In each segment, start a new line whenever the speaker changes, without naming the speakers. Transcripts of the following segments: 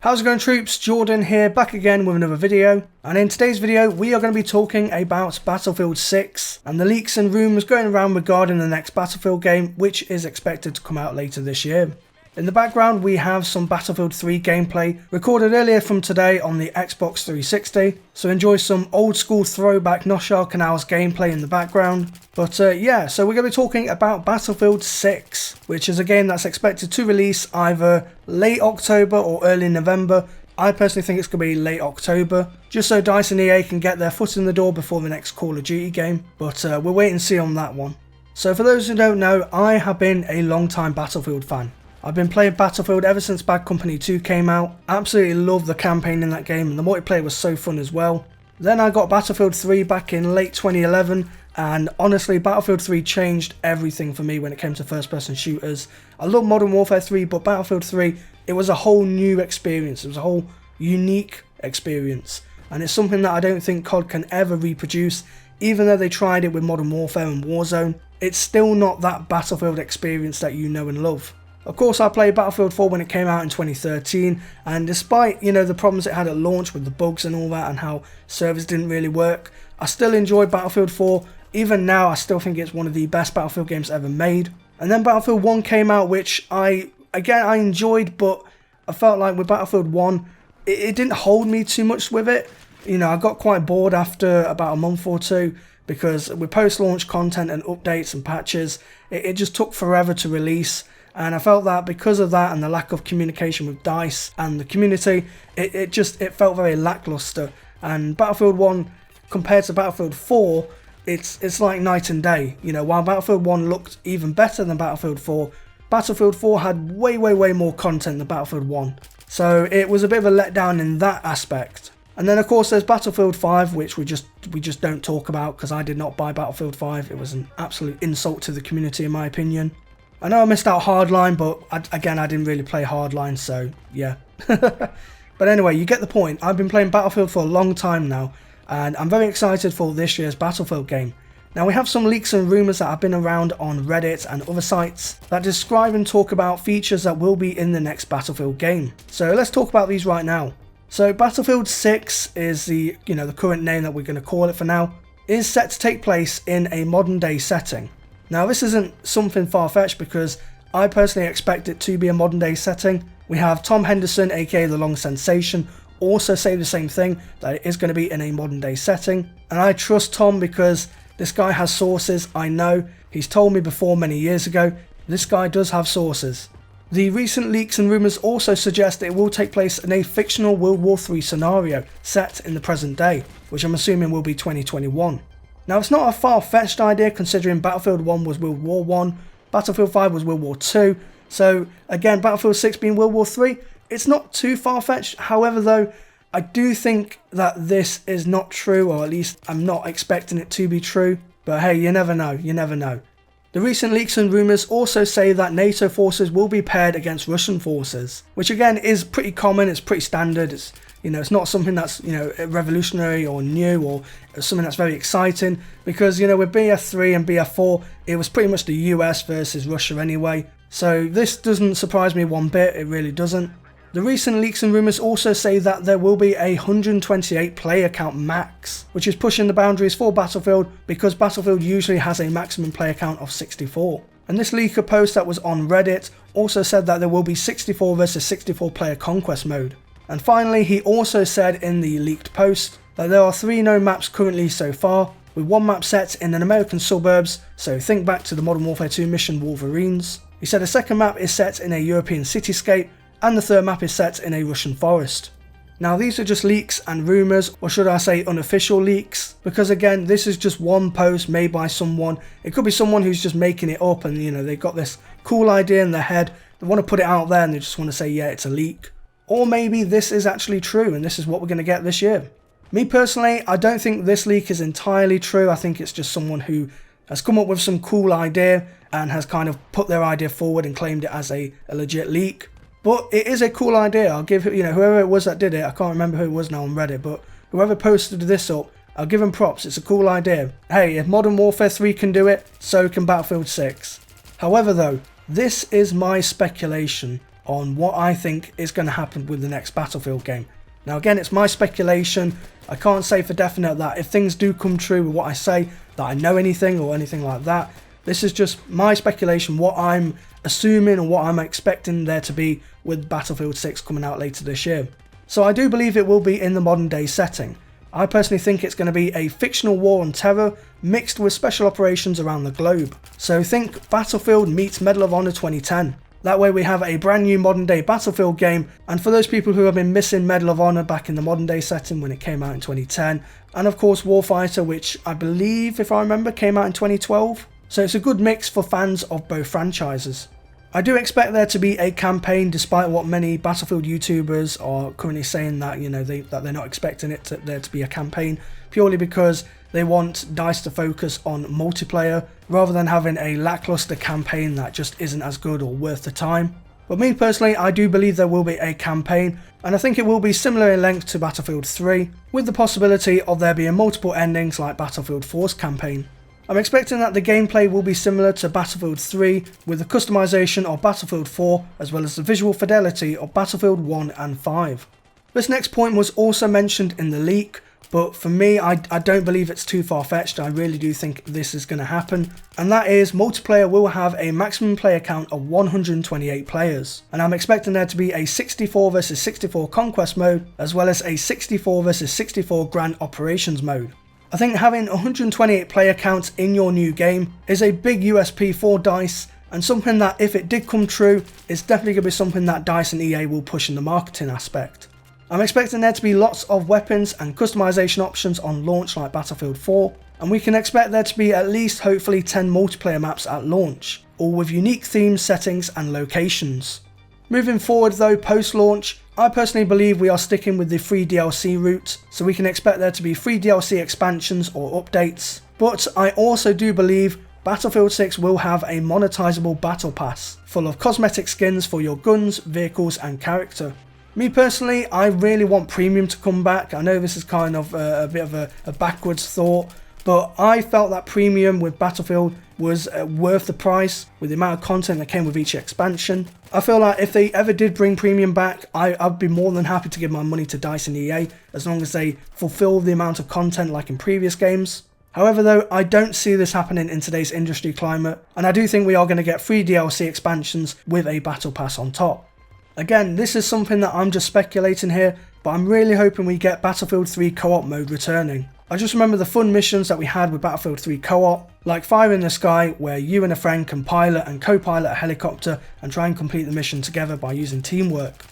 How's it going, troops? Jordan here, back again with another video, and in today's video we are going to be talking about Battlefield 6 and the leaks and rumours going around regarding the next Battlefield game, which is expected to come out later this year. In the background we have some Battlefield 3 gameplay recorded earlier from today on the Xbox 360, so enjoy some old school throwback Noshahr Canals gameplay in the background. But yeah, so we're going to be talking about Battlefield 6, which is a game that's expected to release either late October or early November. I personally think it's going to be late October, just so DICE and EA can get their foot in the door before the next Call of Duty game, but we'll wait and see on that one. So for those who don't know, I have been a long time Battlefield fan. I've been playing Battlefield ever since Bad Company 2 came out. Absolutely love the campaign in that game, and the multiplayer was so fun as well. Then I got Battlefield 3 back in late 2011, and honestly Battlefield 3 changed everything for me when it came to first person shooters. I love Modern Warfare 3, but Battlefield 3, it was a whole new experience. It was a whole unique experience, and it's something that I don't think COD can ever reproduce. Even though they tried it with Modern Warfare and Warzone, it's still not that Battlefield experience that you know and love. Of course, I played Battlefield 4 when it came out in 2013, and despite, the problems it had at launch with the bugs and all that and how servers didn't really work, I still enjoyed Battlefield 4. Even now, I still think it's one of the best Battlefield games ever made. And then Battlefield 1 came out, which I enjoyed, but I felt like with Battlefield 1, it didn't hold me too much with it. I got quite bored after about a month or two, because with post-launch content and updates and patches, it just took forever to release. And I felt that because of that and the lack of communication with DICE and the community, it felt very lackluster. And Battlefield 1 compared to Battlefield 4, it's like night and day. While Battlefield 1 looked even better than Battlefield 4, Battlefield 4 had way more content than Battlefield 1. So it was a bit of a letdown in that aspect. And then of course there's Battlefield 5, which we just don't talk about, because I did not buy Battlefield 5. It was an absolute insult to the community in my opinion. I know I missed out Hardline, but I didn't really play Hardline, so yeah. But anyway, you get the point. I've been playing Battlefield for a long time now, and I'm very excited for this year's Battlefield game. Now we have some leaks and rumours that have been around on Reddit and other sites that describe and talk about features that will be in the next Battlefield game. So let's talk about these right now. So Battlefield 6 is the current name that we're going to call it for now, is set to take place in a modern day setting. Now this isn't something far-fetched, because I personally expect it to be a modern day setting. We have Tom Henderson, aka The Long Sensation, also say the same thing, that it is going to be in a modern day setting. And I trust Tom, because this guy has sources. I know, he's told me before many years ago, this guy does have sources. The recent leaks and rumours also suggest it will take place in a fictional World War III scenario set in the present day, which I'm assuming will be 2021. Now it's not a far-fetched idea, considering Battlefield 1 was World War 1, Battlefield 5 was World War 2, so again Battlefield 6 being World War 3, it's not too far-fetched. However though, I do think that this is not true, or at least I'm not expecting it to be true, but hey, you never know, you never know. The recent leaks and rumours also say that NATO forces will be paired against Russian forces, which again is pretty common, it's pretty standard. It's not something that's, revolutionary or new or something that's very exciting, because, with BF3 and BF4, it was pretty much the US versus Russia anyway. So this doesn't surprise me one bit, it really doesn't. The recent leaks and rumours also say that there will be a 128 player count max, which is pushing the boundaries for Battlefield, because Battlefield usually has a maximum player count of 64. And this leaker post that was on Reddit also said that there will be 64 versus 64 player conquest mode. And finally, he also said in the leaked post that there are 3 known maps currently so far, with one map set in an American suburbs, so think back to the Modern Warfare 2 mission Wolverines. He said a second map is set in a European cityscape, and the third map is set in a Russian forest. Now these are just leaks and rumours, or should I say unofficial leaks, because again this is just one post made by someone. It could be someone who's just making it up, and they've got this cool idea in their head, they want to put it out there and they just want to say yeah, it's a leak. Or maybe this is actually true and this is what we're going to get this year. Me personally, I don't think this leak is entirely true. I think it's just someone who has come up with some cool idea and has kind of put their idea forward and claimed it as a legit leak. But it is a cool idea. I'll give whoever it was that did it, I can't remember who it was now on Reddit, but whoever posted this up, I'll give them props. It's a cool idea. Hey, if Modern Warfare 3 can do it, so can Battlefield 6. However though, this is my speculation on what I think is going to happen with the next Battlefield game. Now again, it's my speculation. I can't say for definite that if things do come true with what I say, that I know anything or anything like that. This is just my speculation, what I'm assuming and what I'm expecting there to be with Battlefield 6 coming out later this year. So I do believe it will be in the modern day setting. I personally think it's going to be a fictional war on terror mixed with special operations around the globe. So think Battlefield meets Medal of Honor 2010. That way we have a brand new modern day Battlefield game, and for those people who have been missing Medal of Honor back in the modern day setting when it came out in 2010, and of course Warfighter, which I believe, if I remember, came out in 2012. So it's a good mix for fans of both franchises. I do expect there to be a campaign, despite what many Battlefield YouTubers are currently saying that, you know, that they're not expecting there to be a campaign, purely because they want DICE to focus on multiplayer rather than having a lackluster campaign that just isn't as good or worth the time. But me personally, I do believe there will be a campaign, and I think it will be similar in length to Battlefield 3, with the possibility of there being multiple endings like Battlefield 4's campaign. I'm expecting that the gameplay will be similar to Battlefield 3, with the customization of Battlefield 4 as well as the visual fidelity of Battlefield 1 and 5. This next point was also mentioned in the leak, but for me I don't believe it's too far-fetched. I really do think this is going to happen, and that is multiplayer will have a maximum player count of 128 players, and I'm expecting there to be a 64 vs 64 conquest mode as well as a 64 vs 64 grand operations mode. I think having 128 player counts in your new game is a big USP for DICE, and something that, if it did come true, is definitely going to be something that DICE and EA will push in the marketing aspect. I'm expecting there to be lots of weapons and customization options on launch like Battlefield 4, and we can expect there to be at least hopefully 10 multiplayer maps at launch, all with unique themes, settings and locations. Moving forward though, post-launch, I personally believe we are sticking with the free DLC route, so we can expect there to be free DLC expansions or updates, but I also do believe Battlefield 6 will have a monetizable battle pass, full of cosmetic skins for your guns, vehicles and character. Me personally, I really want premium to come back. I know this is kind of a bit of a backwards thought, but I felt that premium with Battlefield was worth the price with the amount of content that came with each expansion. I feel like if they ever did bring premium back, I'd be more than happy to give my money to DICE and EA, as long as they fulfill the amount of content like in previous games. However though, I don't see this happening in today's industry climate, and I do think we are going to get free DLC expansions with a battle pass on top. Again, this is something that I'm just speculating here, but I'm really hoping we get Battlefield 3 co-op mode returning. I just remember the fun missions that we had with Battlefield 3 co-op, like Fire in the Sky, where you and a friend can pilot and co-pilot a helicopter and try and complete the mission together by using teamwork.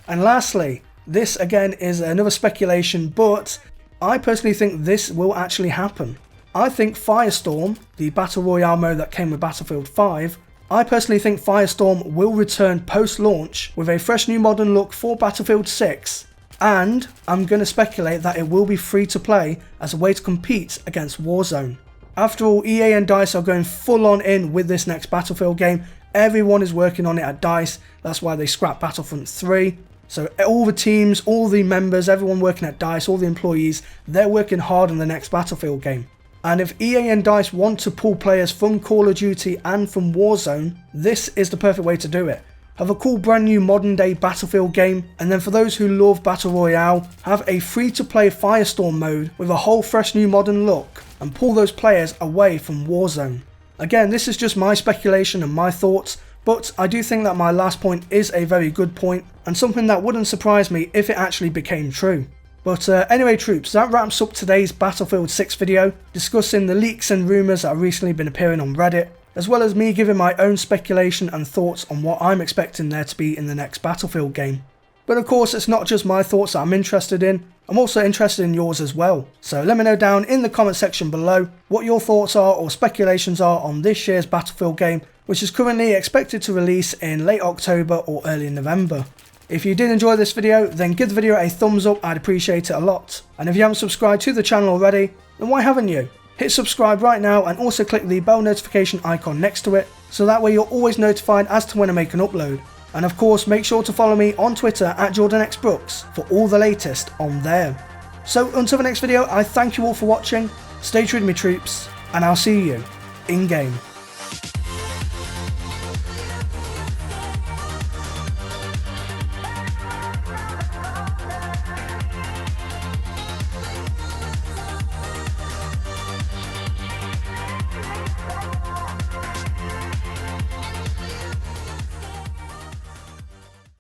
And lastly, this again is another speculation, but I personally think this will actually happen. I think Firestorm, the Battle Royale mode that came with Battlefield 5, I personally think Firestorm will return post-launch with a fresh new modern look for Battlefield 6, and I'm going to speculate that it will be free to play as a way to compete against Warzone. After all, EA and DICE are going full on in with this next Battlefield game. Everyone is working on it at DICE, that's why they scrapped Battlefront 3. So all the teams, all the members, everyone working at DICE, all the employees, they're working hard on the next Battlefield game. And if EA and DICE want to pull players from Call of Duty and from Warzone, this is the perfect way to do it. Have a cool brand new modern day Battlefield game, and then for those who love Battle Royale, have a free to play Firestorm mode with a whole fresh new modern look, and pull those players away from Warzone. Again, this is just my speculation and my thoughts, but I do think that my last point is a very good point, and something that wouldn't surprise me if it actually became true. But anyway troops, that wraps up today's Battlefield 6 video, discussing the leaks and rumours that have recently been appearing on Reddit, as well as me giving my own speculation and thoughts on what I'm expecting there to be in the next Battlefield game. But of course, it's not just my thoughts that I'm interested in, I'm also interested in yours as well. So let me know down in the comment section below what your thoughts are or speculations are on this year's Battlefield game, which is currently expected to release in late October or early November. If you did enjoy this video, then give the video a thumbs up, I'd appreciate it a lot. And if you haven't subscribed to the channel already, then why haven't you? Hit subscribe right now and also click the bell notification icon next to it, so that way you're always notified as to when I make an upload. And of course, make sure to follow me on Twitter at jordanxbrookes for all the latest on there. So until the next video, I thank you all for watching, stay true to me troops, and I'll see you in game.